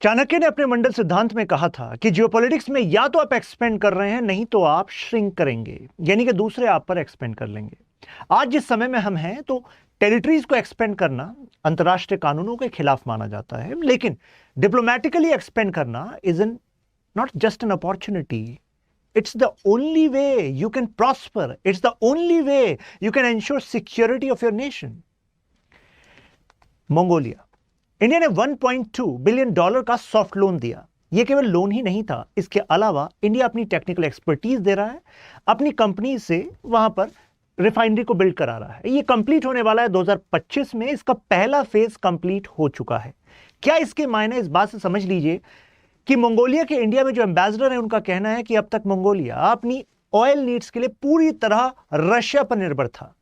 चाणक्य ने अपने मंडल सिद्धांत में कहा था कि जियोपॉलिटिक्स में या तो आप एक्सपेंड कर रहे हैं, नहीं तो आप श्रिंक करेंगे, यानी कि दूसरे आप पर एक्सपेंड कर लेंगे। आज जिस समय में हम हैं तो टेरिटरीज को एक्सपेंड करना अंतर्राष्ट्रीय कानूनों के खिलाफ माना जाता है, लेकिन डिप्लोमेटिकली एक्सपेंड करना is an not just an opportunity, it's the only way you can prosper, it's the only way you can ensure security of your nation. Mongolia, India ने $1.2 बिलियन का सॉफ्ट लोन दिया। यह केवल loan ही नहीं था, इसके अलावा इंडिया अपनी टेक्निकल एक्सपर्टीज दे रहा है, अपनी कंपनी से वहां पर रिफाइनरी को बिल्ड करा रहा है। यह कंप्लीट होने वाला है 2025 में। इसका पहला फेज कंप्लीट हो चुका है। क्या इसके मायने, इस बात से समझ लीजिए कि मंगोलिया के इंडिया में जो एम्बेसडर है उनका कहना है कि अब तक मंगोलिया अपनी ऑयल नीड्स के लिए पूरी तरह रशिया पर निर्भर था।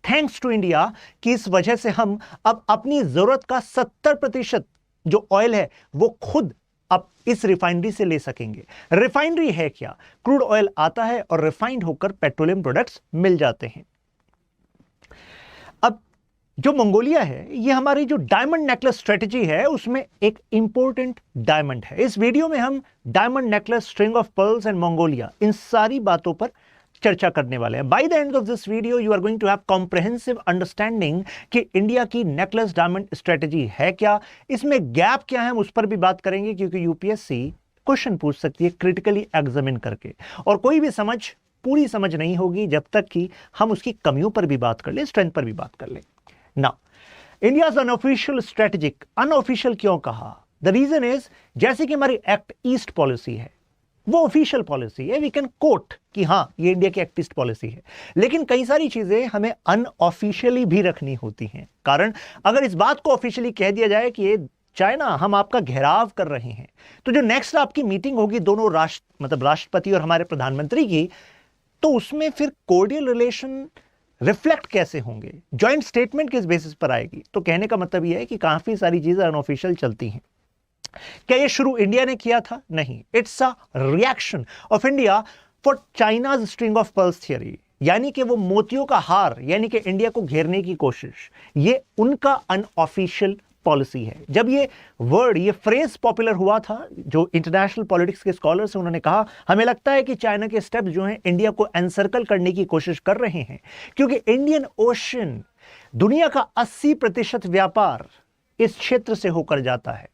थैंक्स टू इंडिया कि इस वजह से हम अब अपनी जरूरत का 70% जो ऑयल है वो खुद अब इस रिफाइनरी से ले सकेंगे। रिफाइनरी है क्या? क्रूड ऑयल आता है और रिफाइंड होकर पेट्रोलियम प्रोडक्ट्स मिल जाते हैं। अब जो मंगोलिया है, ये हमारी जो डायमंड नेकलेस स्ट्रेटजी है उसमें एक इंपॉर्टेंट डायमंड है। इस वीडियो में हम diamond necklace, string of pearls and Mongolia, इन सारी बातों पर चर्चा करने वाले हैं। By the end of this video you are going to have comprehensive understanding कि इंडिया की नेकलेस डायमंड स्ट्रेटजी है क्या, इसमें गैप क्या है, हम उस पर भी बात करेंगे, क्योंकि यूपीएससी क्वेश्चन पूछ सकती है क्रिटिकली एग्जामिन करके, और कोई भी समझ पूरी समझ नहीं होगी जब तक कि हम उसकी कमियों पर भी बात कर ले, स्ट्रेंथ पर भी बात कर ले। Now, India's unofficial strategic, unofficial क्यों कहा? द रीजन इज, जैसे कि हमारी एक्ट ईस्ट पॉलिसी है, वो ऑफिशियल पॉलिसी है, वी कैन कोट कि हां ये इंडिया की एक्ट ईस्ट पॉलिसी है, लेकिन कई सारी चीजें हमें अनऑफिशियली भी रखनी होती हैं। कारण अगर इस बात को ऑफिशियली कह दिया जाए कि ये चाइना हम आपका घेराव कर रहे हैं, तो जो नेक्स्ट आपकी मीटिंग होगी दोनों राष्ट्रपति और हमारे प्रधानमंत्री की, तो उसमें फिर कोर्डियल रिलेशन रिफ्लेक्ट कैसे होंगे, ज्वाइंट स्टेटमेंट किस बेसिस पर आएगी? तो कहने का मतलब यह है कि काफी सारी चीजें अनऑफिशियल चलती हैं। क्या ये शुरू इंडिया ने किया था? नहीं, it's a reaction of India for China's string of pearls theory, यानी कि वो मोतियों का हार, यानी कि इंडिया को घेरने की कोशिश, ये उनका अनऑफिशियल पॉलिसी है। जब ये वर्ड, ये फ्रेज पॉपुलर हुआ था, जो इंटरनेशनल पॉलिटिक्स के स्कॉलर्स हैं उन्होंने कहा हमें लगता है कि चाइना के स्टेप्स जो हैं इंडिया को एनसर्कल करने की कोशिश कर रहे हैं, क्योंकि इंडियन ओशन, दुनिया का 80% व्यापार इस क्षेत्र से होकर जाता है।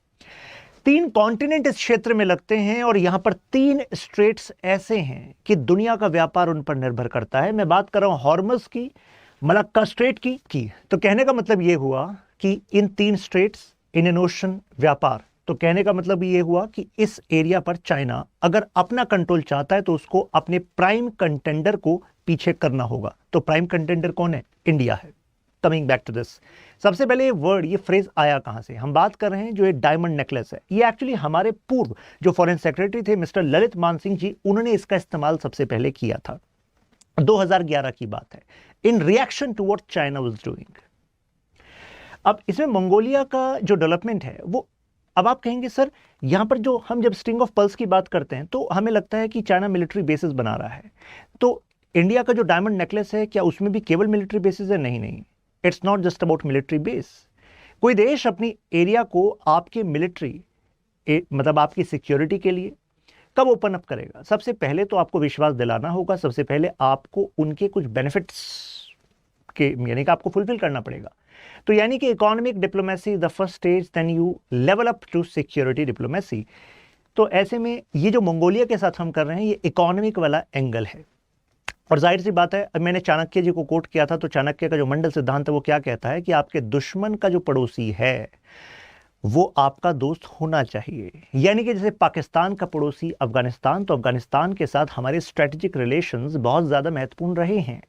3 कॉन्टिनेंट इस क्षेत्र में लगते हैं और यहां पर 3 स्ट्रेट्स ऐसे हैं कि दुनिया का व्यापार उन पर निर्भर करता है। मैं बात कर रहा हूं हॉर्मस की, मलक्का स्ट्रेट की। तो कहने का मतलब यह हुआ कि इन 3 स्ट्रेट्स, इंडियन ओशन, व्यापार, तो कहने का मतलब ये हुआ कि इस एरिया पर चाइना अगर अपना कंट्रोल चाहता है तो उसको अपने प्राइम कंटेंडर को पीछे करना होगा। तो प्राइम कंटेंडर कौन है? इंडिया है। कमिंग बैक टू दिस, सबसे पहले ये वर्ड, ये फ्रेज आया कहां से? हम बात कर रहे हैं जो ये डायमंड नेकलेस है, ये एक्चुअली हमारे पूर्व जो फॉरेन सेक्रेटरी थे मिस्टर ललित मानसिंह जी, उन्होंने इसका इस्तेमाल सबसे पहले किया था। 2011 की बात है, in reaction to what China was doing. अब इसमें मंगोलिया का जो डेवलपमेंट है वो, अब आप कहेंगे सर यहां पर जो हम जब स्ट्रिंग ऑफ पर्ल्स की बात करते हैं तो हमें लगता है कि चाइना मिलिट्री बेसिस बना रहा है, तो इंडिया का जो डायमंड नेकलेस है क्या उसमें भी केवल मिलिट्री बेसिस है? नहीं, it's not just about military base. कोई देश अपनी एरिया को आपके मिलिट्री मतलब आपकी सिक्योरिटी के लिए कब ओपन अप करेगा? सबसे पहले तो आपको विश्वास दिलाना होगा, सबसे पहले आपको उनके कुछ बेनिफिट्स के, यानी कि आपको फुलफिल करना पड़ेगा। तो यानी कि economic diplomacy the first stage, then you level up to security diplomacy. तो ऐसे में ये जो मंगोलिया के साथ हम कर रहे हैं ये इकोनॉमिक वाला एंगल है। और जाहिर सी बात है, मैंने चाणक्य जी को कोट किया था, तो चाणक्य का जो मंडल सिद्धांत है वो क्या कहता है कि आपके दुश्मन का जो पड़ोसी है वो आपका दोस्त होना चाहिए। यानी कि जैसे पाकिस्तान का पड़ोसी अफगानिस्तान, तो अफगानिस्तान के साथ हमारे स्ट्रेटेजिक रिलेशंस बहुत ज्यादा महत्वपूर्ण रहे हैं।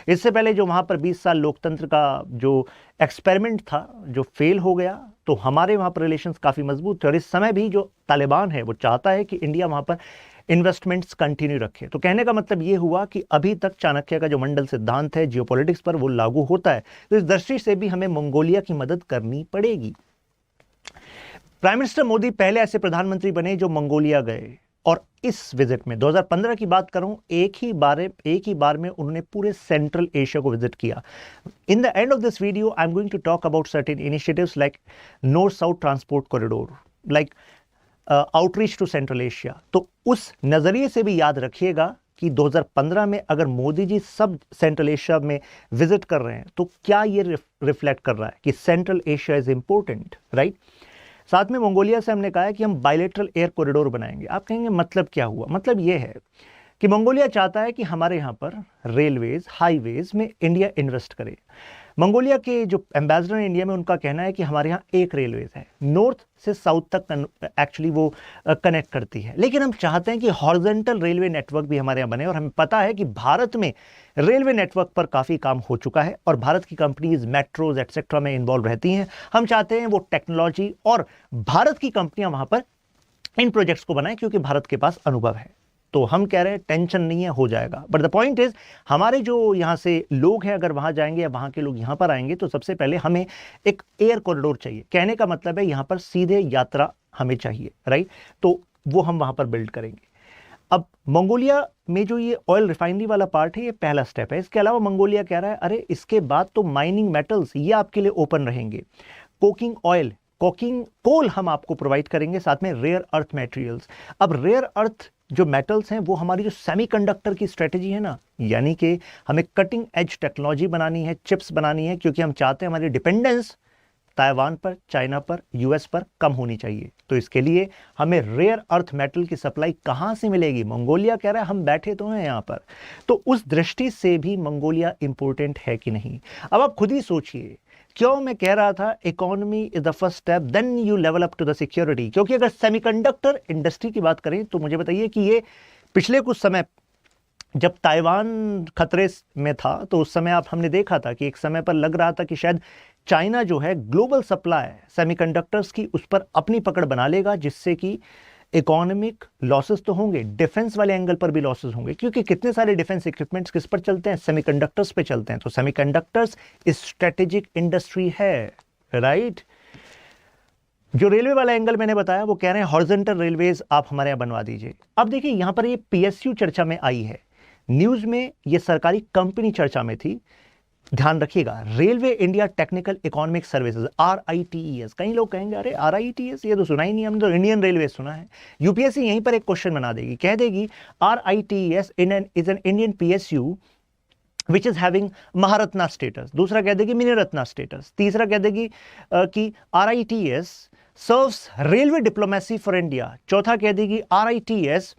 इससे पहले जो वहां पर 20 साल लोकतंत्र का जो एक्सपेरिमेंट था जो फेल हो गया, तो हमारे वहां पर रिलेशंस काफी मजबूत थे। और इस समय भी जो तालिबान है वो चाहता है कि इंडिया वहां पर इन्वेस्टमेंट्स कंटिन्यू रखे। तो कहने का मतलब ये हुआ कि अभी तक चाणक्य का जो मंडल सिद्धांत है जियोपॉलिटिक्स पर वो लागू होता है। तो इस दृष्टि से भी हमें मंगोलिया की मदद करनी पड़ेगी। प्राइम मिनिस्टर मोदी पहले ऐसे प्रधानमंत्री बने जो मंगोलिया गए, और इस विजिट में 2015 की बात करूं, एक ही बार में उन्होंने पूरे सेंट्रल एशिया को विजिट किया। In the end of this video I am going to talk about certain initiatives like north south transport corridor, like outreach to central Asia. तो उस नज़रिए से भी याद रखिएगा कि 2015 में अगर मोदी जी सब सेंट्रल एशिया में विजिट कर रहे हैं तो क्या ये रिफ्लेक्ट कर रहा है कि central Asia is important, right. साथ में मंगोलिया से हमने कहा है कि हम बायलैटरल एयर कॉरिडोर बनाएंगे। आप कहेंगे मतलब क्या हुआ? मतलब ये है कि मंगोलिया चाहता है कि हमारे यहाँ पर रेलवेज, हाईवेज में इंडिया इन्वेस्ट करे। मंगोलिया के जो एम्बेसडर हैं इंडिया में, उनका कहना है कि हमारे यहाँ एक रेलवेज है, नॉर्थ से साउथ तक एक्चुअली वो कनेक्ट करती है, लेकिन हम चाहते हैं कि हॉरिजॉन्टल रेलवे नेटवर्क भी हमारे यहाँ बने। और हमें पता है कि भारत में रेलवे नेटवर्क पर काफ़ी काम हो चुका है और भारत की कंपनीज मेट्रोज एटसेट्रा में इन्वॉल्व रहती हैं। हम चाहते हैं वो टेक्नोलॉजी और भारत की कंपनियां वहाँ पर इन प्रोजेक्ट्स को बनाएं क्योंकि भारत के पास अनुभव है। तो हम कह रहे हैं टेंशन नहीं है, हो जाएगा। बट द पॉइंट इज, हमारे जो यहाँ से लोग हैं अगर वहाँ जाएंगे या वहाँ के लोग यहाँ पर आएंगे तो सबसे पहले हमें एक एयर कॉरिडोर चाहिए। कहने का मतलब है यहाँ पर सीधे यात्रा हमें चाहिए, राइट। तो वो हम वहाँ पर बिल्ड करेंगे। अब मंगोलिया में जो ये ऑयल रिफाइनरी वाला पार्ट है, ये पहला स्टेप है। इसके अलावा मंगोलिया कह रहा है अरे इसके बाद तो माइनिंग मेटल्स ये आपके लिए ओपन रहेंगे, कोकिंग ऑयल, कोकिंग कोल हम आपको प्रोवाइड करेंगे, साथ में रेयर अर्थ मटेरियल्स। अब रेयर अर्थ जो मेटल्स हैं वो हमारी जो सेमीकंडक्टर की स्ट्रेटजी है ना, यानी कि हमें कटिंग एज टेक्नोलॉजी बनानी है, चिप्स बनानी है, क्योंकि हम चाहते हैं हमारी डिपेंडेंस ताइवान पर, चाइना पर, यूएस पर कम होनी चाहिए। तो इसके लिए हमें रेयर अर्थ मेटल की सप्लाई कहाँ से मिलेगी? मंगोलिया कह रहा है हम बैठे तो हैं यहाँ पर। तो उस दृष्टि से भी मंगोलिया इंपॉर्टेंट है कि नहीं? अब आप खुद ही सोचिए, क्यों मैं कह रहा था economy is the first step, then you level up to the security. क्योंकि अगर सेमीकंडक्टर इंडस्ट्री की बात करें तो मुझे बताइए कि ये पिछले कुछ समय जब ताइवान खतरे में था तो उस समय हमने देखा था कि एक समय पर लग रहा था कि शायद चाइना जो है ग्लोबल सप्लाई सेमीकंडक्टर्स की उस पर अपनी पकड़ बना लेगा, जिससे कि इकोनॉमिक लॉसेस तो होंगे, डिफेंस वाले एंगल पर भी लॉसेस होंगे, क्योंकि कितने सारे डिफेंस इक्विपमेंट्स किस पर चलते हैं? सेमीकंडक्टर्स पे चलते हैं। तो सेमीकंडक्टर्स स्ट्रेटेजिक इंडस्ट्री है, राइट। जो रेलवे वाला एंगल मैंने बताया, वो कह रहे हैं हॉरिजॉन्टल रेलवेज आप हमारे यहाँ बनवा दीजिए। अब देखिए यहां पर ये पीएसयू चर्चा में आई है, न्यूज में ये सरकारी कंपनी चर्चा में थी। ध्यान रखिएगा, railway India technical economic services, RITES। कई लोग कहेंगे अरे RITES ये तो सुना ही नहीं, हमने तो इंडियन रेलवे सुना है। यूपीएससी यहीं पर एक क्वेश्चन बना देगी, कह देगी RITES is an Indian PSU which is having Maharatna status. दूसरा कह देगी मिनी रत्ना स्टेटस। तीसरा कह देगी कि RITES serves railway diplomacy for India. चौथा कह देगी RITES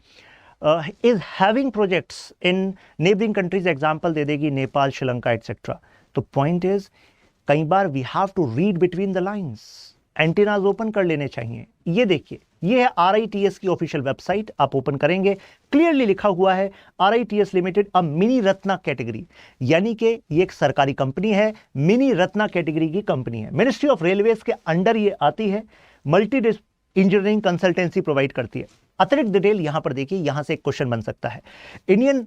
is having projects in neighboring countries, example दे देगी नेपाल, श्रीलंका एटसेट्रा। तो पॉइंट इज, कई बार we have to read between the lines, antennas open कर लेने चाहिए। ये देखिए, ये है RITES की ऑफिशियल वेबसाइट, आप ओपन करेंगे, क्लियरली लिखा हुआ है RITES limited a mini Ratna category, यानी कि ये एक सरकारी कंपनी है, मिनी रत्ना कैटेगरी की कंपनी है, मिनिस्ट्री ऑफ रेलवेज के अंडर ये आती है, मल्टी इंजीनियरिंग कंसल्टेंसी प्रोवाइड करती है। अतिरिक्त डिटेल यहां पर देखिए, यहां से एक क्वेश्चन बन सकता है। Indian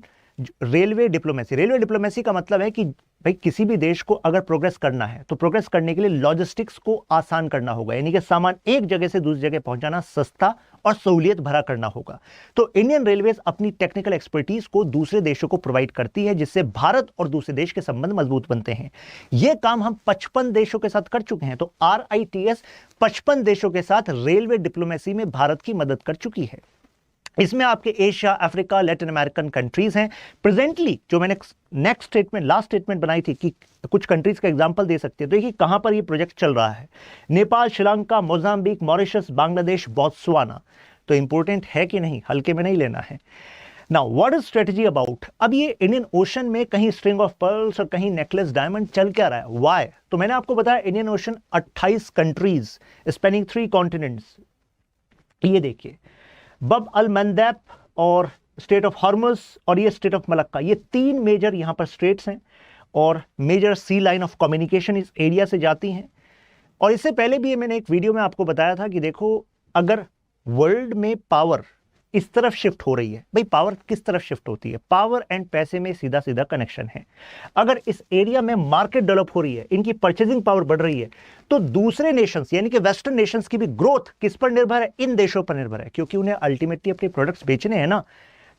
railway diplomacy, railway diplomacy का मतलब है कि भाई किसी भी देश को अगर प्रोग्रेस करना है तो प्रोग्रेस करने के लिए लॉजिस्टिक्स को आसान करना होगा, यानी कि सामान एक जगह से दूसरी जगह पहुंचाना सस्ता और सहूलियत भरा करना होगा। तो इंडियन रेलवेज अपनी टेक्निकल एक्सपर्टीज को दूसरे देशों को प्रोवाइड करती है, जिससे भारत और दूसरे देश के संबंध मजबूत बनते हैं। यह काम हम 55 देशों के साथ कर चुके हैं। तो RITES 55 देशों के साथ रेलवे डिप्लोमेसी में भारत की मदद कर चुकी है। इसमें आपके Asia, Africa, Latin American countries हैं। प्रेजेंटली जो मैंने लास्ट स्टेटमेंट बनाई थी कि कुछ कंट्रीज का एग्जांपल दे सकते हैं, तो देखिए कहां पर ये प्रोजेक्ट चल रहा है। Nepal, Sri Lanka, Mozambique, Mauritius, Bangladesh, Botswana. तो इंपॉर्टेंट है कि नहीं, हल्के में नहीं लेना है। Now what is strategy about? अब ये इंडियन ओशन में कहीं स्ट्रिंग ऑफ पर्ल्स और कहीं नेकलेस डायमंड चल क्या रहा है? व्हाई? तो मैंने आपको बताया Indian Ocean 28 countries spanning 3 continents. ये देखिए, बब अल मंदैब और स्टेट ऑफ हॉर्मुज और ये स्टेट ऑफ मलक्का, ये 3 मेजर यहां पर स्टेट्स हैं और major sea line of communication इस एरिया से जाती हैं। और इससे पहले भी मैंने एक वीडियो में आपको बताया था कि देखो, अगर वर्ल्ड में पावर इस तरफ शिफ्ट हो रही है, भाई पावर किस तरफ शिफ्ट होती है? पावर एंड पैसे में सीधा सीधा कनेक्शन है। अगर इस एरिया में मार्केट डेवलप हो रही है, इनकी परचेजिंग पावर बढ़ रही है, तो दूसरे नेशंस यानी कि वेस्टर्न नेशंस की भी ग्रोथ किस पर निर्भर है? इन देशों पर निर्भर है, क्योंकि उन्हें अल्टीमेटली अपने प्रोडक्ट्स बेचने हैं ना।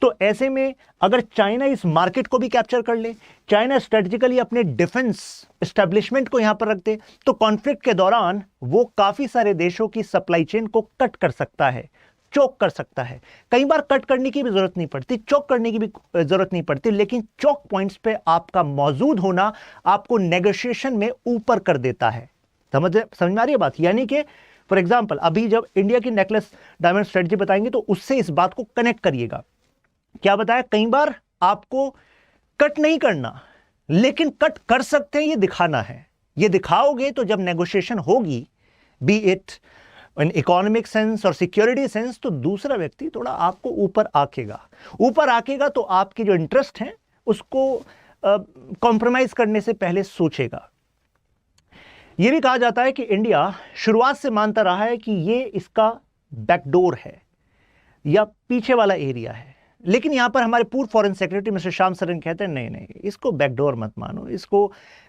तो ऐसे में अगर चाइना इस मार्केट को भी कैप्चर कर ले, चाइना स्ट्रेटेजिकली अपने डिफेंस एस्टेब्लिशमेंट को यहां पर रख दे, तो कॉन्फ्लिक्ट के दौरान वो काफी सारे देशों की सप्लाई चेन को कट कर सकता है, चोक कर सकता है। कई बार कट करने की भी जरूरत नहीं पड़ती, चोक करने की भी जरूरत नहीं पड़ती, लेकिन चोक पॉइंट्स पे आपका मौजूद होना आपको नेगोशिएशन में ऊपर कर देता है। समझ में आ रही है बात? यानी कि फॉर एग्जाम्पल अभी जब इंडिया की नेकलेस डायमंड स्ट्रेटजी बताएंगे तो उससे इस बात को कनेक्ट करिएगा। क्या बताया? कई बार आपको कट नहीं करना, लेकिन कट कर सकते हैं, ये दिखाना है। ये दिखाओगे तो जब नेगोशिएशन होगी, B it in economic sense और सिक्योरिटी सेंस, तो दूसरा व्यक्ति थोड़ा आपको ऊपर आकेगा तो आपके जो इंटरेस्ट हैं उसको कॉम्प्रोमाइज करने से पहले सोचेगा। यह भी कहा जाता है कि इंडिया शुरुआत से मानता रहा है कि यह इसका बैकडोर है या पीछे वाला एरिया है, लेकिन यहां पर हमारे पूर्व foreign secretary mister Shyam Saran कहते हैं नहीं नहीं, इसको बैकडोर मत मानो, इसको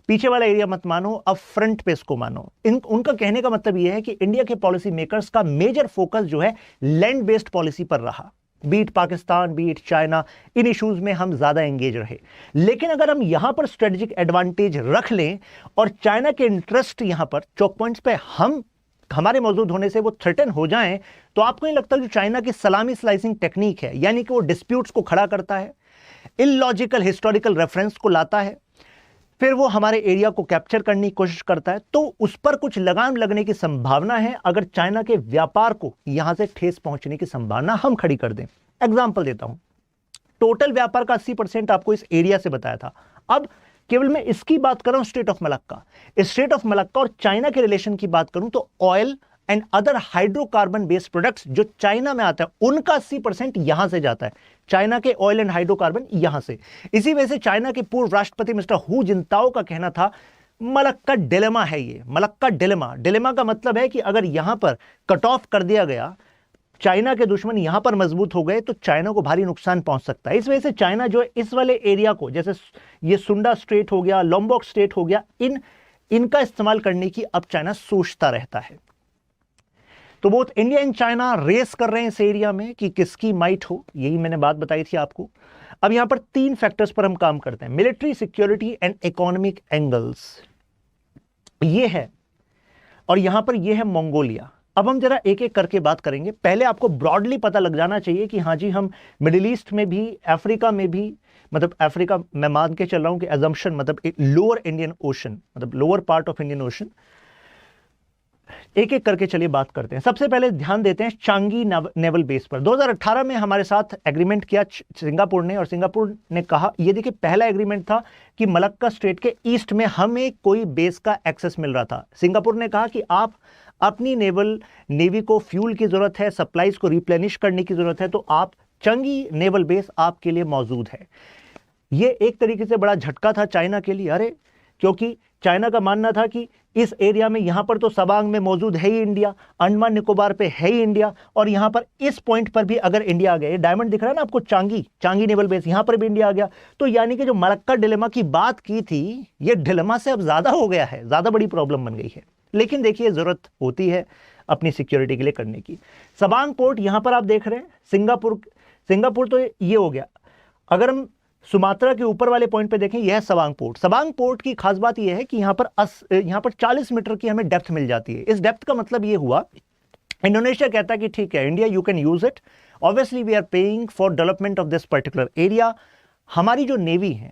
पीछे वाला एरिया मत मानो, अब फ्रंट पे इसको मानो। उनका कहने का मतलब यह है कि इंडिया के पॉलिसी मेकर्स का मेजर फोकस जो है लैंड बेस्ड पॉलिसी पर रहा, बीट पाकिस्तान, बीट चाइना, इन इश्यूज में हम ज्यादा एंगेज रहे। लेकिन अगर हम यहां पर स्ट्रेटेजिक एडवांटेज रख लें और चाइना के इंटरेस्ट यहां पर चौक पॉइंट्स पे हमारे मौजूद होने से वो थ्रेटन हो जाएं, तो आपको नहीं लगता जो चाइना की सलामी स्लाइसिंग टेक्निक है, यानी कि वो डिस्प्यूट्स को खड़ा करता है, इलॉजिकल हिस्टोरिकल रेफरेंस को लाता है, फिर वो हमारे एरिया को कैप्चर करने की कोशिश करता है, तो उस पर कुछ लगाम लगने की संभावना है अगर चाइना के व्यापार को यहां से ठेस पहुंचने की संभावना हम खड़ी कर दें। एग्जाम्पल देता हूं, टोटल व्यापार का 80% आपको इस एरिया से बताया था। अब केवल मैं इसकी बात कर रहा हूं, state of Malacca. State of Malacca और चाइना के रिलेशन की बात करूं तो oil and other hydrocarbon based products जो चाइना में आता है उनका 80% यहां से जाता है, चाइना के ऑयल एंड हाइड्रोकार्बन यहां से। इसी वजह से चाइना के पूर्व राष्ट्रपति मिस्टर हु जिनताओ का कहना था मलक्का डिलेमा है ये, मलक्का डिलेमा का मतलब है कि अगर यहां पर कट ऑफ कर दिया गया, चाइना के दुश्मन यहां पर मजबूत हो गए, तो चाइना को भारी नुकसान पहुंच सकता है। इस वजह से चाइना जो है इस वाले एरिया को, जैसे ये सुंडा स्ट्रेट हो गया, लोम्बोक स्ट्रेट हो गया, इनका इस्तेमाल करने की अब चाइना सोचता रहता है। तो both India and China race कर रहे हैं इस एरिया में कि किसकी माइट हो, यही मैंने बात बताई थी आपको। अब यहां पर 3 फैक्टर्स पर हम काम करते हैं, military, security and economic angles, ये है। और यहां पर ये है मंगोलिया। अब हम जरा एक एक करके बात करेंगे। पहले आपको ब्रॉडली पता लग जाना चाहिए कि हाँ जी, हम मिडिल ईस्ट में भी, अफ्रीका में भी, मतलब अफ्रीका मैं मान के चल रहा हूं कि एजम्पशन मतलब लोअर इंडियन ओशन, मतलब lower part of Indian ocean. एक एक करके चलिए बात करते हैं। सबसे पहले ध्यान देते हैं चांगी नेवल बेस पर। 2018 में हमारे साथ एग्रीमेंट किया सिंगापुर ने, और सिंगापुर ने कहा, ये देखिए पहला एग्रीमेंट था कि मलक्का स्ट्रेट के ईस्ट में हमें कोई बेस का एक्सेस मिल रहा था। सिंगापुर ने कहा कि आप अपनी नेवी को फ्यूल की जरूरत है, सप्लाईज को रिप्लेनिश करने की जरूरत है, तो आप चांगी नेवल बेस आपके लिए मौजूद है। ये एक तरीके से बड़ा झटका था चाइना के लिए, अरे क्योंकि चाइना का मानना था कि इस एरिया में, यहां पर तो सबांग में मौजूद है ही इंडिया, अंडमान निकोबार पे है ही इंडिया, और यहां पर इस पॉइंट पर भी अगर इंडिया आ गया, डायमंड दिख रहा है ना आपको, चांगी नेवल बेस, यहां पर भी इंडिया आ गया, तो यानी कि जो मलक्का डिलेमा की बात की थी, ये डिलेमा से अब ज्यादा हो गया है, ज्यादा बड़ी प्रॉब्लम बन गई है। लेकिन देखिए जरूरत होती है अपनी सिक्योरिटी के लिए करने की। सबांग पोर्ट यहां पर आप देख रहे हैं, सिंगापुर तो ये हो गया। अगर हम सुमात्रा के ऊपर वाले पॉइंट पे देखें, यह है सबांग पोर्ट। सबांग पोर्ट की खास बात यह है कि यहां पर 40 मीटर की हमें डेप्थ मिल जाती है। इस डेप्थ का मतलब यह हुआ, इंडोनेशिया कहता है कि ठीक है India, you can use it, obviously we are paying for development of this particular area. हमारी जो नेवी है,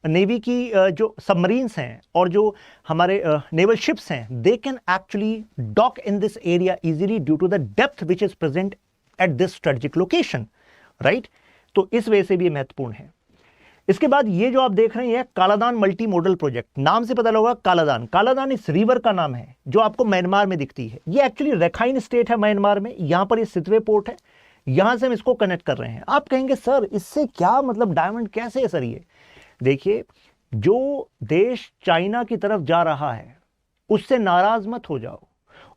नेवी की जो सबमरीन्स हैं और जो हमारे नेवल शिप्स हैं, they can actually dock in this area easily due to the depth which is present at this strategic location, right. तो इस वजह से भी महत्वपूर्ण है। इसके बाद ये जो आप देख रहे हैं, कालादान मल्टी मॉडल प्रोजेक्ट, नाम से पता लगा कालादान इस रिवर का नाम है जो आपको म्यांमार में दिखती है। ये एक्चुअली रखाइन स्टेट है म्यांमार में, यहां पर ये सितवे पोर्ट है, यहां से हम इसको कनेक्ट कर रहे हैं। आप कहेंगे सर इससे क्या मतलब, डायमंड कैसे है सर? ये देखिए, जो देश चाइना की तरफ जा रहा है उससे नाराज मत हो जाओ,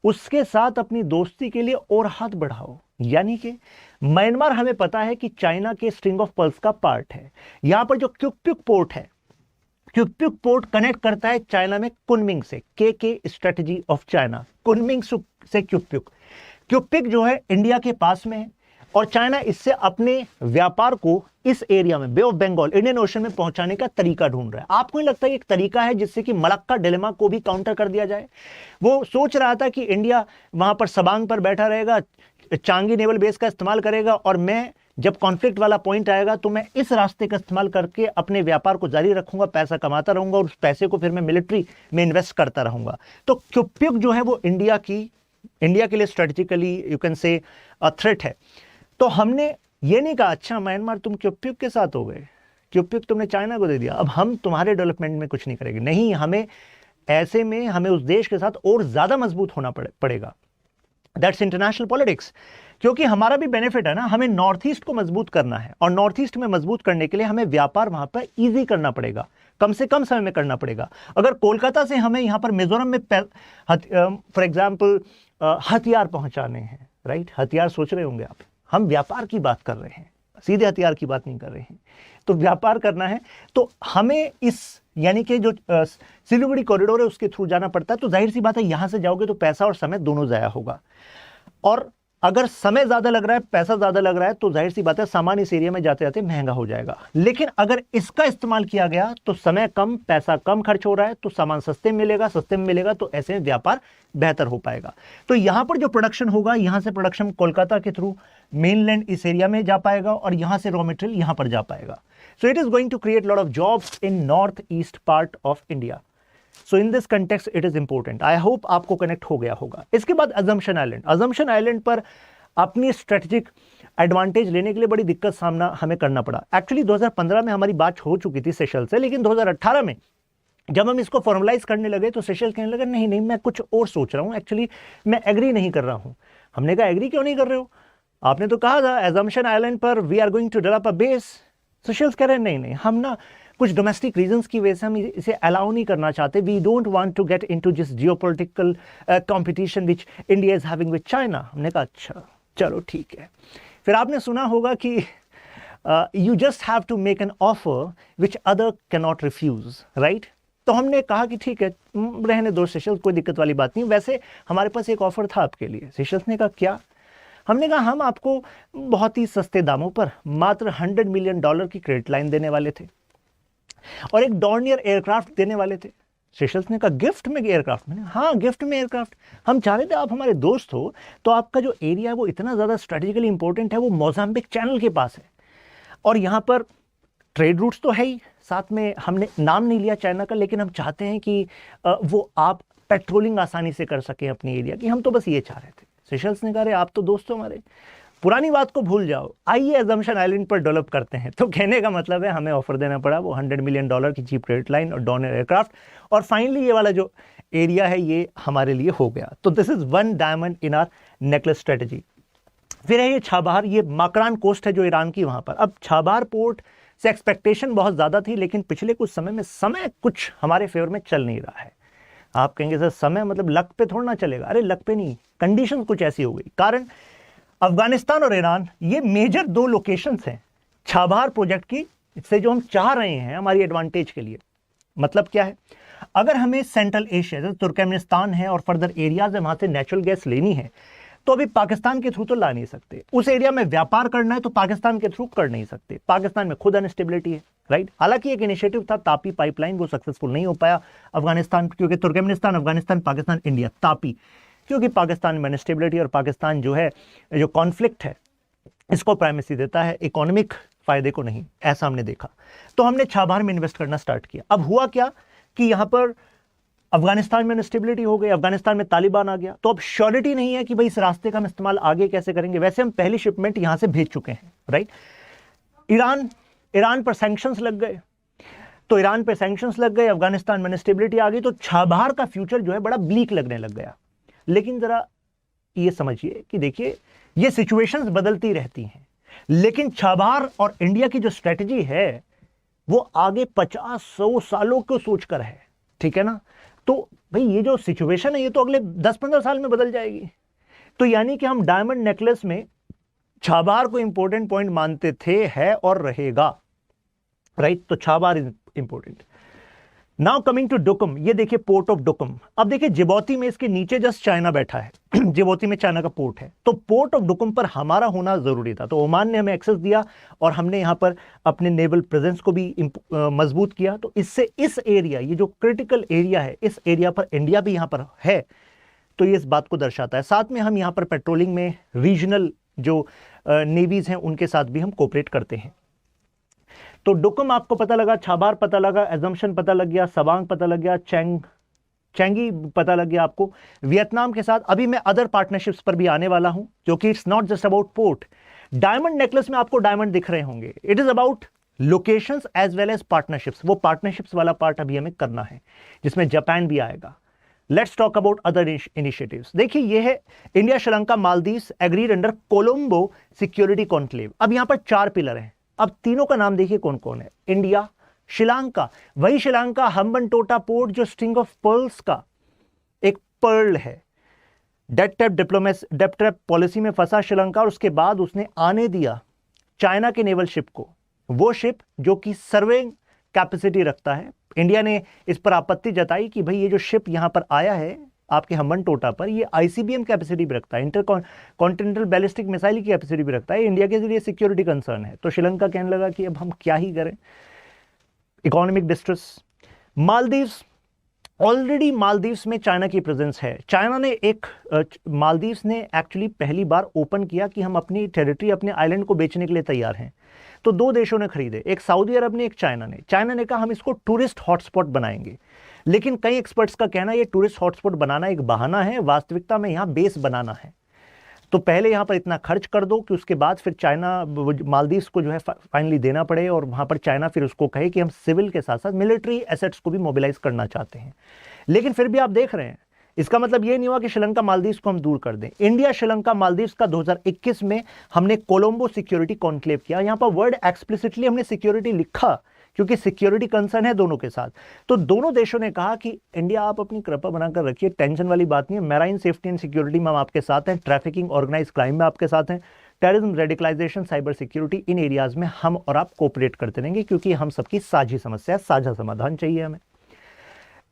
उसके साथ अपनी दोस्ती के लिए और हाथ बढ़ाओ। यानी कि म्यांमार हमें पता है कि चाइना के स्ट्रिंग ऑफ पर्ल्स का पार्ट है। यहां पर जो क्युकप्युक पोर्ट है, क्युकप्युक पोर्ट कनेक्ट करता है चाइना में कुनमिंग से, के स्ट्रेटजी ऑफ चाइना, कुनमिंग से क्युकप्युक जो है इंडिया के पास में है। और चाइना इससे अपने व्यापार को इस एरिया में, बे ऑफ बंगाल, इंडियन ओशन में पहुंचाने का तरीका ढूंढ रहा है। आपको नहीं लगता एक तरीका है जिससे कि मलक्का डिलेमा को भी काउंटर कर दिया जाए? वो सोच रहा था कि इंडिया वहां पर सबांग पर बैठा रहेगा, चांगी नेवल बेस का इस्तेमाल करेगा, और मैं जब कॉन्फ्लिक्ट वाला पॉइंट आएगा तो मैं इस रास्ते का इस्तेमाल करके अपने व्यापार को जारी रखूंगा, पैसा कमाता रहूंगा, और उस पैसे को फिर मैं मिलिट्री में इन्वेस्ट करता रहूंगा। तो क्यूपिक जो है वो इंडिया के लिए स्ट्रेटेजिकली यू कैन से थ्रेट है। तो हमने ये नहीं कहा अच्छा म्यांमार तुम क्यूपिक के साथ हो गए, क्यूपिक तुमने चाइना को दे दिया, अब हम तुम्हारे डेवलपमेंट में कुछ नहीं करेंगे। नहीं, हमें ऐसे में हमें उस देश के साथ और ज्यादा मजबूत होना पड़ेगा। दैट्स इंटरनेशनल पॉलिटिक्स, क्योंकि हमारा भी बेनिफिट है ना, हमें नॉर्थ ईस्ट को मजबूत करना है, और नॉर्थ ईस्ट में मजबूत करने के लिए हमें व्यापार वहां पर इजी करना पड़ेगा, कम से कम समय में करना पड़ेगा। अगर कोलकाता से हमें यहां पर मिजोरम में फॉर एग्जाम्पल हथियार पहुंचाने हैं, राइट, हथियार सोच रहे होंगे आप, हम व्यापार की बात कर रहे हैं, सीधे हथियार की बात नहीं कर रहे हैं। तो व्यापार करना है तो हमें इस यानी कि जो सिलीगुड़ी कॉरिडोर है उसके थ्रू जाना पड़ता है। तो जाहिर सी बात है यहां से जाओगे तो पैसा और समय दोनों जाया होगा, और अगर समय ज्यादा लग रहा है, पैसा ज्यादा लग रहा है, तो जाहिर सी बात है सामान इस एरिया में जाते जाते महंगा हो जाएगा। लेकिन अगर इसका इस्तेमाल किया गया तो समय कम, पैसा कम खर्च हो रहा है, तो सामान सस्ते में मिलेगा, तो ऐसे में व्यापार बेहतर हो पाएगा। तो यहां पर जो प्रोडक्शन होगा, यहां से प्रोडक्शन कोलकाता के थ्रू मेनलैंड इस एरिया में जा पाएगा, और यहां से रॉ मटेरियल यहां पर जा पाएगा। So it is going to create lot of jobs in north east part of India. So in this context it is important. I hope आपको कनेक्ट हो गया होगा। इसके बाद अजम्पशन आइलैंड पर अपनी स्ट्रेटेजिक एडवांटेज लेने के लिए बड़ी दिक्कत सामना हमें करना पड़ा। एक्चुअली 2015 में हमारी बात हो चुकी थी सेशल से, लेकिन 2018 में जब हम इसको फॉर्मलाइज करने लगे तो सेशल कहने लगा नहीं मैं कुछ और सोच रहा हूं, एक्चुअली मैं एग्री नहीं कर रहा हूं। हमने कहा एग्री क्यों नहीं कर रहे हो, आपने तो कहा था अजम्पशन आइलैंड पर we are going to develop a base. Seychelles कह रहे हैं नहीं हम ना कुछ डोमेस्टिक रीजंस की वजह से हम इसे अलाउ नहीं करना चाहते, we don't want to get into this geopolitical competition which India is having with China. हमने कहा अच्छा चलो ठीक है। फिर आपने सुना होगा कि you just have to make an offer which other can not refuse, right. तो हमने कहा कि ठीक है रहने दो सेशल्स, कोई दिक्कत वाली बात नहीं। वैसे हमारे पास एक ऑफर था आपके लिए। सेशल्स ने कहा क्या? हमने कहा हम आपको बहुत ही सस्ते दामों पर मात्र $100 मिलियन की क्रेडिट लाइन देने वाले थे और एक डॉर्नियर एयरक्राफ्ट देने वाले थे। सेशल्स ने कहा गिफ्ट में एयरक्राफ्ट? मैंने हाँ गिफ्ट में एयरक्राफ्ट। हम चाह रहे थे आप हमारे दोस्त हो, तो आपका जो एरिया है वो इतना ज़्यादा स्ट्रेटेजिकली इंपॉर्टेंट है, वो मोजाम्बिक चैनल के पास है और यहाँ पर ट्रेड रूट्स तो है ही, साथ में हमने नाम नहीं लिया चाइना का, लेकिन हम चाहते हैं कि वो आप पेट्रोलिंग आसानी से कर सकें अपनी एरिया की। हम तो बस ये चाह रहे थे। सेशल्स ने कहा आप तो दोस्त हो हमारे, पुरानी बात को भूल जाओ, आइए अजम्पशन आइलैंड पर डेवलप करते हैं। तो कहने का मतलब है हमें ऑफर देना पड़ा वो $100 मिलियन की चीप क्रेडिट लाइन और डॉर्नियर एयरक्राफ्ट, और फाइनली ये वाला जो एरिया है ये हमारे लिए हो गया। तो this is one diamond in our necklace strategy. फिर है ये छाबार, ये माकरान कोस्ट है जो ईरान की, वहां पर अब छाबार पोर्ट से एक्सपेक्टेशन बहुत ज्यादा थी, लेकिन पिछले कुछ समय में समय कुछ हमारे फेवर में चल नहीं रहा है। आप कहेंगे सर समय मतलब लक पे थोड़ा ना चलेगा, अरे लक पे नहीं, कंडीशन कुछ ऐसी हो गई। कारण अफगानिस्तान और ईरान ये मेजर दो लोकेशंस हैं छाबार प्रोजेक्ट की, इससे जो हम चाह रहे हैं हमारी एडवांटेज के लिए। मतलब क्या है, अगर हमें सेंट्रल एशिया जैसे तुर्कमेनिस्तान है और फर्दर एरियाज है वहां से नेचुरल गैस लेनी है, तो अभी पाकिस्तान के थ्रू तो ला नहीं सकते। उस एरिया में व्यापार करना है तो पाकिस्तान के थ्रू कर नहीं सकते, पाकिस्तान में खुद अनस्टेबिलिटी है, राइट। हालांकि एक इनिशिएटिव था तापी पाइपलाइन, वो सक्सेसफुल नहीं हो पाया अफगानिस्तान, क्योंकि तुर्कमेनिस्तान, अफगानिस्तान, पाकिस्तान, इंडिया, तापी, क्योंकि पाकिस्तान में अनस्टेबिलिटी और पाकिस्तान जो है जो कॉन्फ्लिक्ट है इसको प्राइमेसी देता है, इकोनॉमिक फायदे को नहीं, ऐसा हमने देखा। तो हमने छाबार में इन्वेस्ट करना स्टार्ट किया। अब हुआ क्या कि यहां पर अफगानिस्तान में अनस्टेबिलिटी हो गई, अफगानिस्तान में तालिबान आ गया, तो अब श्योरिटी नहीं है कि भाई इस रास्ते का हम इस्तेमाल आगे कैसे करेंगे। वैसे हम पहली शिपमेंट यहां से भेज चुके हैं, राइट। ईरान पर सैंक्शंस लग गए, तो ईरान पर सैंक्शंस लग गए, अफगानिस्तान में अनस्टेबिलिटी आ गई, तो छाबार का फ्यूचर जो है बड़ा ब्लीक लगने लग गया। लेकिन जरा ये समझिए कि देखिए ये सिचुएशंस बदलती रहती हैं, लेकिन छाबार और इंडिया की जो स्ट्रेटजी है वो आगे 50-100 सालों को सोचकर है, ठीक है ना। तो भाई ये जो सिचुएशन है ये तो अगले 10-15 साल में बदल जाएगी। तो यानी कि हम डायमंड नेकलेस में छाबार को इंपॉर्टेंट पॉइंट मानते थे, है और रहेगा, राइट। तो Chabahar is important. Now coming to Duqm, ये देखिए पोर्ट ऑफ डुकम। अब देखिए जिबौती में इसके नीचे जस्ट चाइना बैठा है जिबौती में चाइना का पोर्ट है, तो पोर्ट ऑफ डुकम पर हमारा होना जरूरी था। तो ओमान ने हमें एक्सेस दिया और हमने यहां पर अपने नेवल प्रेजेंस को भी मजबूत किया। तो इससे इस एरिया, ये जो क्रिटिकल एरिया है, इस एरिया पर इंडिया भी यहां पर है, तो ये इस बात को दर्शाता है। साथ में हम यहां पर पेट्रोलिंग में रीजनल जो नेवीज हैं उनके साथ भी हम कोऑपरेट करते हैं। तो डुकम आपको पता लगा, छाबार पता लगा, एजम्पशन पता लग गया, सवांग पता लग गया, चैंगी पता लग गया आपको। वियतनाम के साथ अभी मैं अदर पार्टनरशिप्स पर भी आने वाला हूं, जो कि it's not just about port. Diamond necklace में आपको डायमंड दिख रहे होंगे, it is about locations as well as partnerships. वो पार्टनरशिप्स वाला पार्ट अभी हमें करना है, जिसमें जापान भी आएगा। Let's talk about other initiatives. देखिए ये है India Sri Lanka Maldives agreed under Colombo security conclave. अब यहां पर 4 पिलर हैं। अब तीनों का नाम देखिए कौन कौन है, इंडिया, श्रीलंका, वही श्रीलंका हम्बनटोटा पोर्ट जो स्ट्रिंग ऑफ पर्ल्स का एक पर्ल है। डेट ट्रैप पॉलिसी में फंसा श्रीलंका और उसके बाद उसने आने दिया चाइना के नेवल शिप को, वो शिप जो कि सर्वेइंग कैपेसिटी रखता है। इंडिया ने इस पर आपत्ति जताई कि भाई ये जो शिप यहां पर आया है आपके हम्बनटोटा पर, ये आईसीबीएम कैपेसिटी भी रखता है, इंटर कॉन्टिनेंटल बैलिस्टिक मिसाइल की कैपेसिटी भी रखता है, इंडिया के लिए सिक्योरिटी कंसर्न है। तो श्रीलंका कहने लगा कि अब हम क्या ही करें, economic distress. Maldives, already Maldives में चाइना की प्रेजेंस है। चाइना ने मालदीव्स ने एक्चुअली पहली बार ओपन किया कि हम अपनी टेरिटरी, अपने आइलैंड को बेचने के लिए तैयार हैं। तो 2 देशों ने खरीदे, एक सऊदी अरब ने, एक चाइना ने। चाइना ने कहा हम इसको टूरिस्ट हॉटस्पॉट बनाएंगे, लेकिन कई एक्सपर्ट्स का कहना है ये टूरिस्ट हॉटस्पॉट बनाना एक बहाना है, वास्तविकता में यहां बेस बनाना है। तो पहले यहां पर इतना खर्च कर दो कि उसके बाद फिर चाइना मालदीव्स को जो है फाइनली देना पड़े, और वहां पर चाइना फिर उसको कहे कि हम सिविल के साथ साथ मिलिट्री एसेट्स को भी मोबिलाइज करना चाहते हैं। लेकिन फिर भी आप देख रहे हैं, इसका मतलब ये नहीं हुआ कि श्रीलंका मालदीव्स को हम दूर कर दें। इंडिया श्रीलंका मालदीव्स का 2021 में हमने कोलंबो सिक्योरिटी कॉन्क्लेव किया। यहां पर वर्ड एक्सप्लिसिटली हमने सिक्योरिटी लिखा, क्योंकि सिक्योरिटी कंसर्न है दोनों के साथ। तो दोनों देशों ने कहा कि इंडिया आप अपनी कृपा बनाकर रखिए, टेंशन वाली बात नहीं है, मैराइन सेफ्टी एंड सिक्योरिटी में हम आपके साथ हैं, ट्रैफिकिंग ऑर्गेनाइज क्राइम में आपके साथ हैं, टेररिज्म, रेडिकलाइजेशन, साइबर सिक्योरिटी, इन एरियाज में हम और आप कोऑपरेट करते रहेंगे, क्योंकि हम सबकी साझी समस्या है, साझा समाधान चाहिए हमें।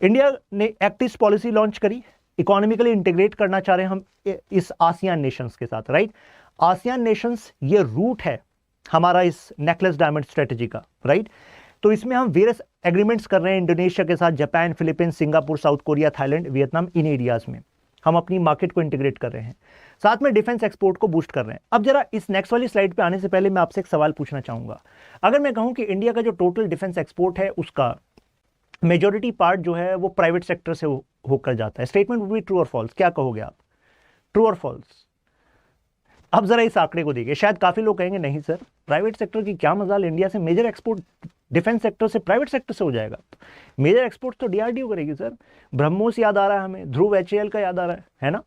इंडिया ने एक्ट ईस्ट पॉलिसी लॉन्च करी, इकोनॉमिकली इंटीग्रेट करना चाह रहे हैं हम इस आसियान नेशंस के साथ, राइट। आसियान नेशंस ये रूट है हमारा इस नेकलेस डायमंड स्ट्रेटेजी का, राइट। तो इसमें हम वेरियस एग्रीमेंट्स कर रहे हैं इंडोनेशिया के साथ, Japan, Philippines, Singapore, South Korea, Thailand, Vietnam, इन एरियाज में हम अपनी मार्केट को इंटीग्रेट कर रहे हैं। साथ में डिफेंस एक्सपोर्ट को बूस्ट कर रहे हैं। अब जरा इस नेक्स्ट वाली स्लाइड पे आने से पहले मैं आपसे एक सवाल पूछना चाहूंगा। अगर मैं कहूं कि इंडिया का जो टोटल डिफेंस एक्सपोर्ट है उसका मेजॉरिटी पार्ट जो है वो प्राइवेट सेक्टर से होकर जाता है, स्टेटमेंट वुड बी ट्रू और फॉल्स? क्या कहोगे आप, ट्रू और फॉल्स? अब जरा इस आंकड़े को देखिए, शायद काफी लोग कहेंगे नहीं सर प्राइवेट सेक्टर की क्या मजाल, इंडिया से मेजर एक्सपोर्ट डिफेंस सेक्टर से प्राइवेट सेक्टर से हो जाएगा। मेजर एक्सपोर्ट तो डीआरडीओ करेगी सर। ब्रह्मोस याद आ रहा है हमें, ध्रुव एचएएल का याद आ रहा है ना।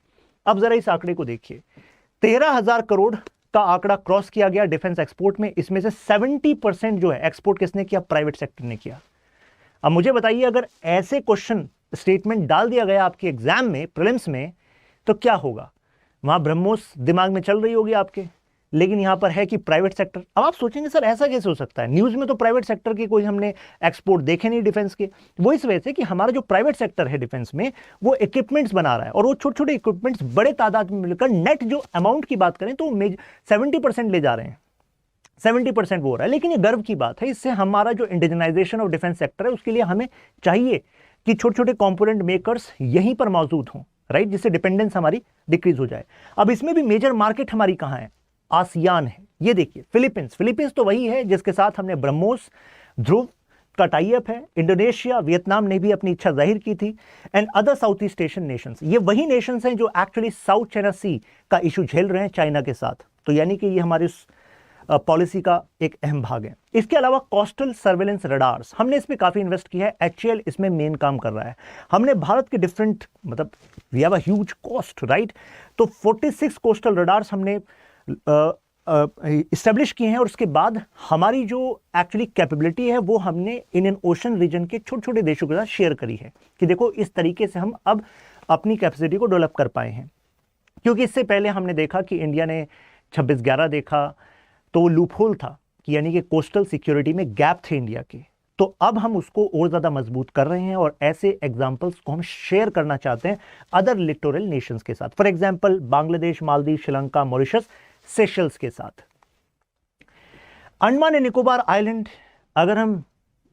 अब जरा इस आंकड़े को देखिए, 13,000 करोड़ का आंकड़ा क्रॉस किया गया डिफेंस एक्सपोर्ट में। इसमें से 70% जो है एक्सपोर्ट किसने किया? प्राइवेट सेक्टर ने किया। अब मुझे बताइए, अगर ऐसे क्वेश्चन स्टेटमेंट डाल दिया गया आपके एग्जाम में, प्रीलिम्स में, तो क्या होगा? वहां ब्रह्मोस दिमाग में चल रही होगी आपके, लेकिन यहां पर है कि प्राइवेट सेक्टर। अब आप सोचेंगे सर ऐसा कैसे हो सकता है, न्यूज में तो प्राइवेट सेक्टर के कोई हमने एक्सपोर्ट देखे नहीं डिफेंस के। वो इस वजह से कि हमारा जो प्राइवेट सेक्टर है डिफेंस में, वो इक्विपमेंट्स बना रहा है, और वो छोटे छोटे इक्विपमेंट्स बड़े तादाद में मिलकर नेट जो अमाउंट की बात करें तो 70% ले जा रहे हैं, 70% वो हो रहा है। लेकिन ये गर्व की बात है, इससे हमारा जो इंडिजनाइजेशन ऑफ डिफेंस सेक्टर है उसके लिए हमें चाहिए कि छोटे छोटे कंपोनेंट मेकर्स यहीं पर मौजूद हों, राइट, जिससे डिपेंडेंस हमारी डिक्रीज हो जाए। अब इसमें भी मेजर मार्केट हमारी कहां है? आसियान है। ये देखिए फिलीपींस तो वही है जिसके साथ हमने ब्रह्मोस, ध्रुव का टाई अप है। इंडोनेशिया, वियतनाम ने भी अपनी इच्छा जाहिर की थी, and other south east Asian Nations. ये वही नेशंस हैं जो एक्चुअली साउथ चाइना सी का इशू झेल रहे हैं चाइना के साथ। तो यानी कि ये हमारे पॉलिसी का एक अहम भाग है। इसके अलावा कोस्टल सर्वेलेंस रडार्स, हमने इसमें काफी इन्वेस्ट किया है, एचएएल इसमें मेन काम कर रहा है। हमने भारत के डिफरेंट, मतलब we have a huge coast, right. तो 46 कोस्टल रडार्स हमने इस्टेब्लिश किए हैं, और उसके बाद हमारी जो एक्चुअली कैपेबिलिटी है वो हमने इंडियन ओशन रीजन के छोटे छोटे देशों के साथ शेयर करी है कि देखो इस तरीके से हम अब अपनी कैपेसिटी को डेवलप कर पाए हैं। क्योंकि इससे पहले हमने देखा कि इंडिया ने 26/11 देखा, तो वो लूपहोल था कि यानी कि कोस्टल सिक्योरिटी में गैप थे इंडिया के। तो अब हम उसको और ज्यादा मजबूत कर रहे हैं और ऐसे एग्जाम्पल्स को हम शेयर करना चाहते हैं अदर लिटोरल नेशंस के साथ। For example Bangladesh, Maldives, Sri Lanka, Mauritius, Seychelles के साथ। अंडमान एंड निकोबार आइलैंड, अगर हम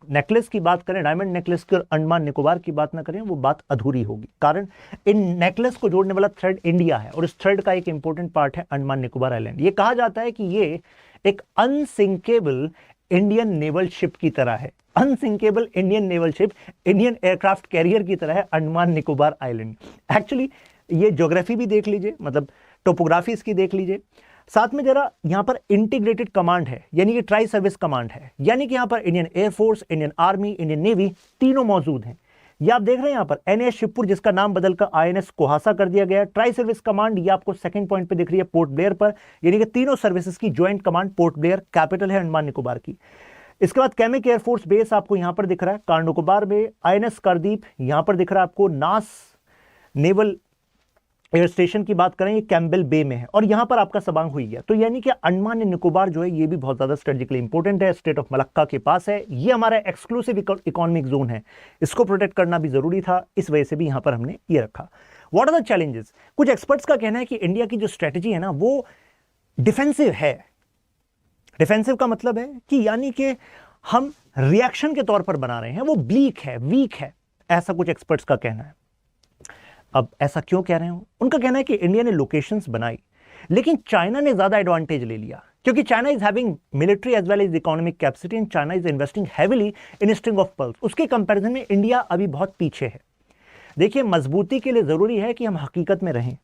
नेकलेस की बात करें, डायमंड नेकलेस की, और अंडमान निकोबार की बात ना करें, वो बात अधूरी होगी। कारण इन नेकलेस को जोड़ने वाला थ्रेड इंडिया है और इस थ्रेड का एक इंपॉर्टेंट पार्ट है अंडमान निकोबार आइलैंड। ये कहा जाता है कि ये एक अनसिंकेबल इंडियन नेवल शिप की तरह है, unsinkable Indian naval ship, Indian aircraft carrier की तरह है अंडमान निकोबार आइलैंड। एक्चुअली ये ज्योग्राफी भी देख लीजिए, मतलब टोपोग्राफी इसकी देख लीजिए, साथ में जरा यहां पर इंटीग्रेटेड कमांड है, यानी कि ट्राई सर्विस कमांड है, यानी कि यहां पर Indian air force, Indian army, Indian navy तीनों मौजूद हैं। ये आप देख रहे हैं यहां पर एनएस शिवपुर, जिसका नाम बदलकर आईएनएस कोहासा कर दिया गया है। ट्राई सर्विस कमांड ये आपको सेकंड पॉइंट पे दिख रही है पोर्ट ब्लेयर पर, यानी कि तीनों सर्विसेज की joint command port Blair, capital है अंडमान निकोबार की। इसके बाद केमिक एयरफोर्स बेस आपको यहां पर दिख रहा है कार निकोबार में, आईएनएस करदीप यहां पर दिख रहा है आपको। नास नेवल एयर स्टेशन की बात करें, ये कैम्बेल बे में है और यहां पर आपका सबांग हुई है। तो यानी कि अंडमान एंड निकोबार जो है ये भी बहुत ज्यादा स्ट्रेटेजिकली इंपॉर्टेंट है, स्टेट ऑफ मलक्का के पास है, ये हमारा एक्सक्लूसिव इकोनॉमिक जोन है, इसको प्रोटेक्ट करना भी जरूरी था, इस वजह से भी यहां पर हमने ये रखा। What are the challenges? कुछ एक्सपर्ट्स का कहना है कि इंडिया की जो स्ट्रेटेजी है ना वो डिफेंसिव है। डिफेंसिव का मतलब है कि यानी कि हम रिएक्शन के तौर पर बना रहे हैं, वो ब्लीक है, वीक है, ऐसा कुछ एक्सपर्ट्स का कहना है। अब ऐसा क्यों कह रहे हो? उनका कहना है कि इंडिया ने लोकेशंस बनाई लेकिन चाइना ने ज्यादा एडवांटेज ले लिया, क्योंकि China is having military as well as economic capacity and China is investing heavily in string of pearls. उसके कंपैरिजन में इंडिया अभी बहुत पीछे है। देखिए, मजबूती के लिए जरूरी है कि हम हकीकत में रहें।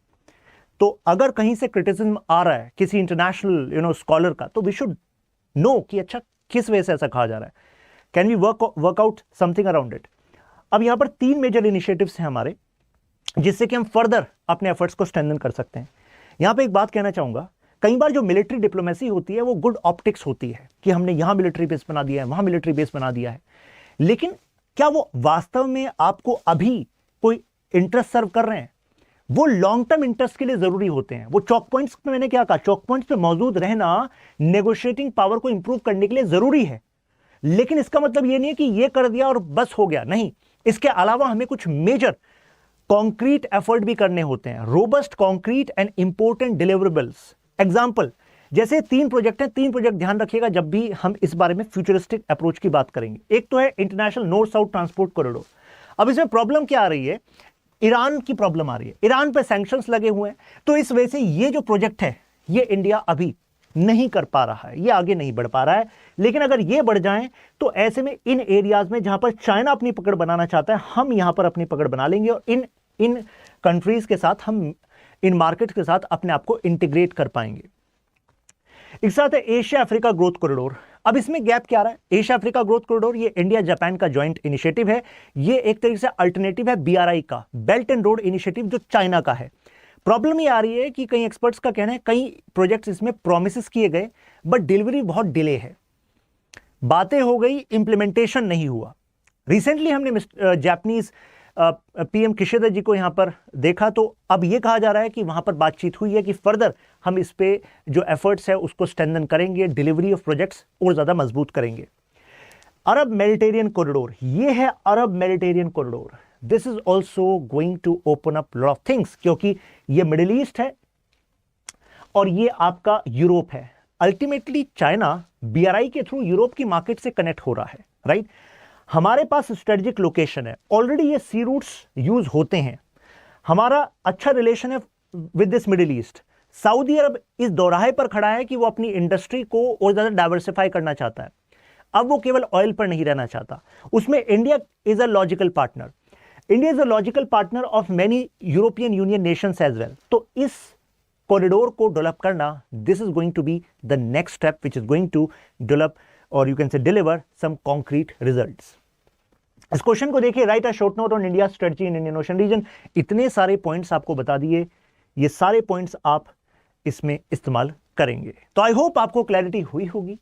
तो अगर कहीं से क्रिटिसिज्म आ रहा है किसी इंटरनेशनल स्कॉलर का, तो वी शुड नो कि अच्छा किस वजह से ऐसा कहा जा रहा है, can we work out something around it. अब यहां पर 3 मेजर इनिशिएटिव्स हैं हमारे, जिससे कि हम फर्दर अपने एफर्ट्स को स्ट्रेंथन कर सकते हैं। यहां पे एक बात कहना चाहूंगा, कई बार जो मिलिट्री डिप्लोमेसी होती है वो गुड ऑप्टिक्स होती है कि हमने यहां मिलिट्री बेस बना दिया है, वहां मिलिट्री बेस बना दिया है, लेकिन क्या वो वास्तव में आपको अभी कोई इंटरेस्ट सर्व कर रहे हैं? वो लॉन्ग टर्म इंटरेस्ट के लिए जरूरी होते हैं। वो चौक पॉइंट्स पे, मैंने क्या कहा, चौक पॉइंट्स पे मौजूद रहना नेगोशिएटिंग पावर को इंप्रूव करने के लिए जरूरी है, लेकिन इसका मतलब ये नहीं है कि ये कर दिया और बस हो गया, नहीं। इसके अलावा हमें कुछ मेजर कॉन्क्रीट एफर्ट भी करने होते हैं, robust concrete and important deliverables. Example, जैसे 3 प्रोजेक्ट हैं, 3 प्रोजेक्ट ध्यान रखिएगा जब भी हम इस बारे में फ्यूचरिस्टिक अप्रोच की बात करेंगे। एक तो है international north south transport corridor. अब इसमें प्रॉब्लम क्या आ रही है? ईरान की प्रॉब्लम आ रही है, ईरान पे सैंक्शंस लगे हुए हैं, तो इस वजह से ये जो प्रोजेक्ट है ये इंडिया अभी नहीं कर पा रहा है, ये आगे नहीं बढ़ पा रहा है। लेकिन अगर ये बढ़ जाएं तो ऐसे में इन एरियाज में जहां पर चाइना अपनी पकड़ बनाना चाहता है, हम यहां पर अपनी पकड़ बना लेंगे और इन कंट्रीज के साथ, हम इन मार्केट्स के साथ अपने आप को इंटीग्रेट कर पाएंगे। एक साथ है एशिया अफ्रीका ग्रोथ कॉरिडोर। अब इसमें गैप क्या आ रहा है? एशिया अफ्रीका ग्रोथ कॉरिडोर ये इंडिया जापान का ज्वाइंट इनिशिएटिव है, ये एक तरीके से अल्टरनेटिव है बीआरआई का, बेल्ट एंड रोड इनिशिएटिव, जो चाइना का है। प्रॉब्लम ये आ रही है कि कई एक्सपर्ट्स का कहना है कई प्रोजेक्ट्स इसमें प्रोमिसेस किए गए बट डिलीवरी बहुत डिले है, बातें हो गई, इंप्लीमेंटेशन नहीं हुआ। रिसेंटली हमने जापानीज पीएम किशिदा जी को यहां पर देखा, तो अब यह कहा जा रहा है कि वहां पर बातचीत हुई है कि फर्दर हम इस पे जो एफर्ट्स है उसको स्ट्रेंथन करेंगे, डिलीवरी ऑफ प्रोजेक्ट्स और ज्यादा मजबूत करेंगे। अरब मेडिटेरियन कॉरिडोर, ये है Arab Mediterranean corridor. This is also going to open up lot of things, क्योंकि ये मिडिल ईस्ट है और ये आपका यूरोप है। अल्टीमेटली चाइना बीआरआई के थ्रू यूरोप की मार्केट से कनेक्ट हो रहा है, राइट। हमारे पास स्ट्रेटेजिक लोकेशन है, ऑलरेडी ये सी रूट्स यूज होते हैं, हमारा अच्छा रिलेशन है विद दिस मिडिल ईस्ट। सऊदी अरब इस दोराहे पर खड़ा है कि वो अपनी इंडस्ट्री को और ज्यादा डाइवर्सिफाई करना चाहता है। अब वो केवल ऑयल पर नहीं रहना चाहता, उसमें India is a logical partner. India is a logical partner of many European Union nations as well. तो इस कॉरिडोर को डेवलप करना, this is going to be the next step which is going to develop और you can say deliver some concrete results. इस question को देखिए, write a short note on India strategy in Indian Ocean region. इतने सारे points आपको बता दिए, ये सारे पॉइंट्स आप इसमें इस्तेमाल करेंगे। तो आई होप आपको क्लैरिटी हुई होगी।